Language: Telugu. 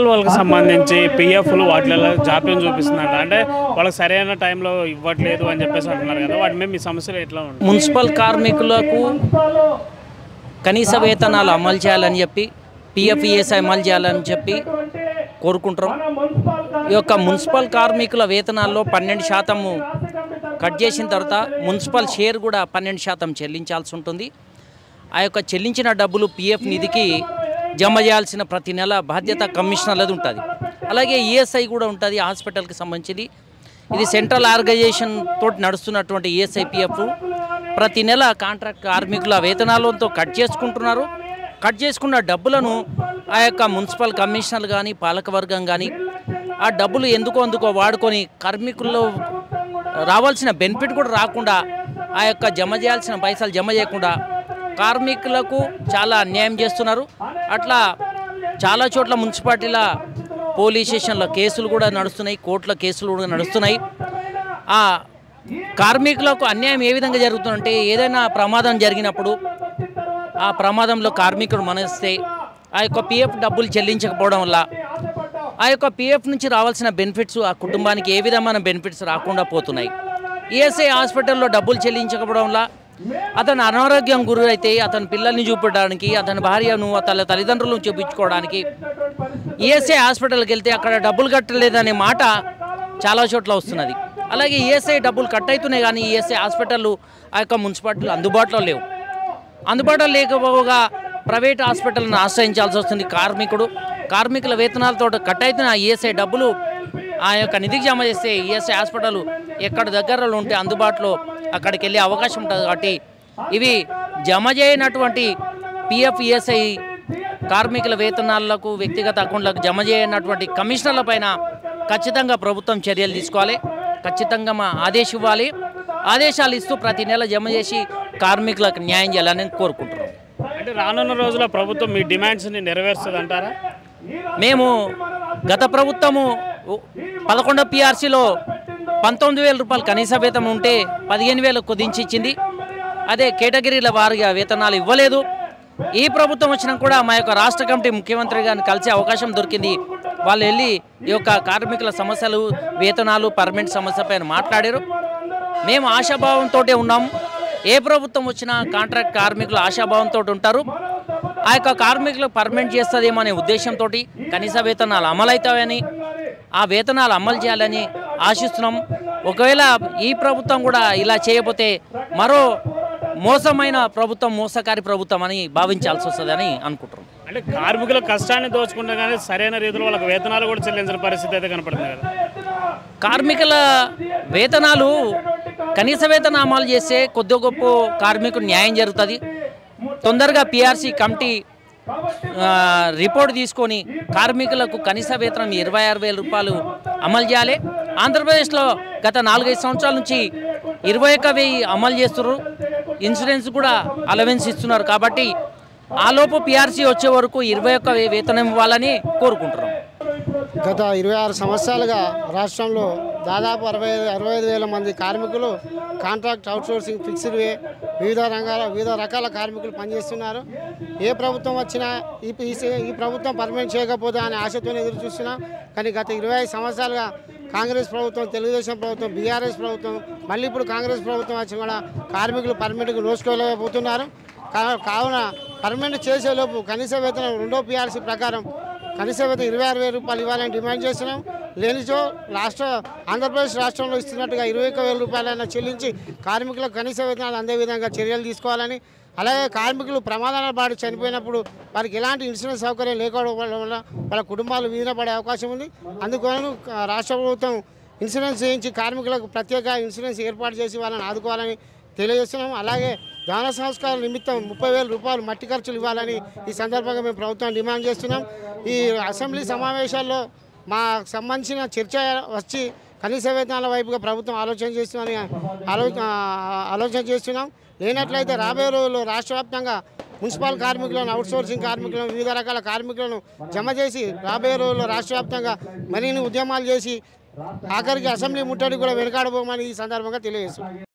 మున్సిపల్ వాళ్ళకి సంబంధించి పిఎఫ్లు వాటిలో జాప్యం చూపిస్తుందంట. అంటే వాళ్ళకి సరైన టైంలో ఇవ్వట్లేదు అని చెప్పేసి అంటున్నారు కదా, వాటి మీద మీ సమస్యలు ఎట్లా ఉంటాయి? మున్సిపల్ కార్మికులకు కనీస వేతనాలు అమలు చేయాలని చెప్పి, పిఎఫ్ ఈఎస్ఐ అమలు చేయాలని చెప్పి కోరుకుంటాం. ఈ యొక్క మున్సిపల్ కార్మికుల వేతనాల్లో 12% కట్ చేసిన తర్వాత మున్సిపల్ షేర్ కూడా 12% చెల్లించాల్సి ఉంటుంది. ఆ యొక్క చెల్లించిన డబ్బులు పిఎఫ్ నిధికి జమ చేయాల్సిన ప్రతి నెల బాధ్యత కమిషనర్లది ఉంటుంది. అలాగే ఈఎస్ఐ కూడా ఉంటుంది హాస్పిటల్కి సంబంధించింది. ఇది సెంట్రల్ ఆర్గనైజేషన్ తోటి నడుస్తున్నటువంటి ఈఎస్ఐ పిఎఫ్ ప్రతి నెల కాంట్రాక్ట్ కార్మికుల వేతనాలతో కట్ చేసుకుంటున్నారు. కట్ చేసుకున్న డబ్బులను ఆ యొక్క మున్సిపల్ కమిషనర్లు కానీ పాలకవర్గం కానీ ఆ డబ్బులు ఎందుకో వాడుకొని కార్మికుల్లో రావాల్సిన బెనిఫిట్ కూడా రాకుండా, ఆ యొక్క జమ చేయాల్సిన పైసలు జమ చేయకుండా కార్మికులకు చాలా అన్యాయం చేస్తున్నారు. అట్లా చాలా చోట్ల మున్సిపాలిటీల పోలీస్ స్టేషన్ల కేసులు కూడా నడుస్తున్నాయి, కోర్టుల కేసులు కూడా నడుస్తున్నాయి. ఆ కార్మికులకు అన్యాయం ఏ విధంగా జరుగుతుందంటే, ఏదైనా ప్రమాదం జరిగినప్పుడు ఆ ప్రమాదంలో కార్మికుడు మరణిస్తే ఆ యొక్క పిఎఫ్ డబ్బులు చెల్లించకపోవడం వల్ల ఆ యొక్క పిఎఫ్ నుంచి రావాల్సిన బెనిఫిట్స్ ఆ కుటుంబానికి ఏ విధమైన బెనిఫిట్స్ రాకుండా పోతున్నాయి. ఈఎస్ఐ హాస్పిటల్లో డబ్బులు చెల్లించకపోవడం వల్ల అతను అనారోగ్యం గురైతే అతని పిల్లల్ని చూపించడానికి, అతని భార్యను అతని తల్లిదండ్రులను చూపించుకోవడానికి ఈఎస్ఐ హాస్పిటల్కి వెళ్తే అక్కడ డబ్బులు కట్టలేదనే మాట చాలా చోట్ల వస్తున్నది. అలాగే ఈఎస్ఐ డబ్బులు కట్ అవుతున్నాయి కానీ ఈఎస్ఐ హాస్పిటళ్ళు ఆ యొక్క మున్సిపాలిటీలు అందుబాటులో లేవు. అందుబాటులో లేకపోగా ప్రైవేట్ హాస్పిటల్ని ఆశ్రయించాల్సి వస్తుంది. కార్మికుల వేతనాలతో కట్ అవుతున్న ఈఎస్ఐ డబ్బులు ఆ యొక్క నిధికి జమ చేస్తే ఈఎస్ఐ హాస్పిటల్ ఎక్కడ దగ్గరలో ఉంటే అందుబాటులో అక్కడికి వెళ్ళే అవకాశం ఉంటుంది. కాబట్టి ఇవి జమ చేయనటువంటి పిఎఫ్ ఈఎస్ఐ కార్మికుల వేతనాలకు వ్యక్తిగత అకౌంట్లకు జమ చేయనటువంటి కమిషనర్ల పైన ఖచ్చితంగా ప్రభుత్వం చర్యలు తీసుకోవాలి. ఖచ్చితంగా ఆదేశం ఇవ్వాలి. ఆదేశాలు ఇస్తూ ప్రతి నెల జమ చేసి కార్మికులకు న్యాయం చేయాలని కోరుకుంటున్నాం. అంటే రానున్న రోజుల ప్రభుత్వం మీ డిమాండ్స్ని నెరవేరుస్తుంది అంటారా? మేము గత ప్రభుత్వము 11వ పిఆర్సీలో 19,000 రూపాయలు కనీస వేతనం ఉంటే 15,000 కుదించి ఇచ్చింది. అదే కేటగిరీల వారిగా వేతనాలు ఇవ్వలేదు. ఈ ప్రభుత్వం వచ్చినా కూడా మా యొక్క రాష్ట్ర కమిటీ ముఖ్యమంత్రి గారిని కలిసే అవకాశం దొరికింది. వాళ్ళు వెళ్ళి ఈ యొక్క కార్మికుల సమస్యలు, వేతనాలు, పర్మనెంట్ సమస్య పైన మాట్లాడారు. మేము ఆశాభావంతో ఉన్నాము. ఏ ప్రభుత్వం వచ్చినా కాంట్రాక్ట్ కార్మికులు ఆశాభావంతో ఉంటారు. ఆ యొక్క కార్మికులకు పర్మనెంట్ చేస్తుందేమో అనే ఉద్దేశంతో కనీస వేతనాలు అమలవుతాయని, ఆ వేతనాలు అమలు చేయాలని ఆశిస్తున్నాం. ఒకవేళ ఈ ప్రభుత్వం కూడా ఇలా చేయకపోతే మరో మోసమైన ప్రభుత్వం, మోసకారి ప్రభుత్వం అని భావించాల్సి వస్తుందని అనుకుంటున్నాం. అంటే కార్మికుల కష్టాన్ని దోచుకుంటే కానీ సరైన రీతిలో వాళ్ళకి వేతనాలు కూడా చెల్లించిన పరిస్థితి అయితే కనపడుతుంది కదా. కార్మికుల వేతనాలు కనీస వేతనం అమలు చేస్తే కొద్ది గొప్ప కార్మికుడు న్యాయం జరుగుతుంది. తొందరగా పిఆర్సీ కమిటీ రిపోర్ట్ తీసుకొని కార్మికులకు కనీస వేతనం 26,000 రూపాయలు అమలు చేయాలి. ఆంధ్రప్రదేశ్లో గత 4-5 సంవత్సరాల నుంచి 21,000 అమలు చేస్తున్నారు. ఇన్సూరెన్స్ కూడా అలవెన్స్ ఇస్తున్నారు. కాబట్టి ఆలోపు పిఆర్సీ వచ్చే వరకు 21,000 వేతనం ఇవ్వాలని కోరుకుంటున్నాం. గత 26 సంవత్సరాలుగా రాష్ట్రంలో దాదాపు 65,000 మంది కార్మికులు కాంట్రాక్ట్ అవుట్సోర్సింగ్ ఫిక్స్డ్ వే వివిధ రకాల కార్మికులు పనిచేస్తున్నారు. ఏ ప్రభుత్వం వచ్చినా ఈ ప్రభుత్వం పర్మనెంట్ చేయకపోతే అనే ఆశతో ఎదురు చూస్తున్నాం. కానీ గత 25 సంవత్సరాలుగా కాంగ్రెస్ ప్రభుత్వం, తెలుగుదేశం ప్రభుత్వం, బీఆర్ఎస్ ప్రభుత్వం, మళ్ళీ ఇప్పుడు కాంగ్రెస్ ప్రభుత్వం వచ్చి కూడా కార్మికులు పర్మనెంట్గా నోచుకోలేకపోతున్నారు. కావున పర్మనెంట్ చేసేలోపు కనీస వేతనం 2వ పిఆర్సీ ప్రకారం కనీస వేతనం 26,000 రూపాయలు ఇవ్వాలని డిమాండ్ చేస్తున్నాం. లేనిచో ఆంధ్రప్రదేశ్ రాష్ట్రంలో ఇస్తున్నట్టుగా 21,000 రూపాయలైనా చెల్లించి కార్మికులకు కనీస వేతనాలు అందే విధంగా చర్యలు తీసుకోవాలని, అలాగే కార్మికులు ప్రమాదాల బారి చనిపోయినప్పుడు వారికి ఎలాంటి ఇన్సూరెన్స్ సౌకర్యం లేకపోవడం వల్ల వాళ్ళ కుటుంబాలు వీధిన పడే అవకాశం ఉంది. అందుకోసం రాష్ట్ర ప్రభుత్వం ఇన్సూరెన్స్ చేయించి కార్మికులకు ప్రత్యేక ఇన్సూరెన్స్ ఏర్పాటు చేసి వాళ్ళని ఆదుకోవాలని తెలియజేస్తున్నాం. అలాగే దాన సంస్కారం నిమిత్తం 30,000 రూపాయలు మట్టి ఖర్చులు ఇవ్వాలని ఈ సందర్భంగా మేము ప్రభుత్వం డిమాండ్ చేస్తున్నాం. ఈ అసెంబ్లీ సమావేశాల్లో మాకు సంబంధించిన చర్చ వచ్చి కనీస వేతనాల వైపుగా ప్రభుత్వం ఆలోచన చేస్తున్నాం. లేనట్లయితే రాబోయే రోజుల్లో రాష్ట్ర వ్యాప్తంగా మున్సిపల్ కార్మికులను, అవుట్సోర్సింగ్ కార్మికులను, వివిధ రకాల కార్మికులను జమ చేసి రాబోయే రోజుల్లో రాష్ట్ర వ్యాప్తంగా మరిన్ని ఉద్యమాలు చేసి ఆఖరికి అసెంబ్లీ ముట్టడి కూడా వెనకాడబోమని ఈ సందర్భంగా తెలియజేస్తున్నాం.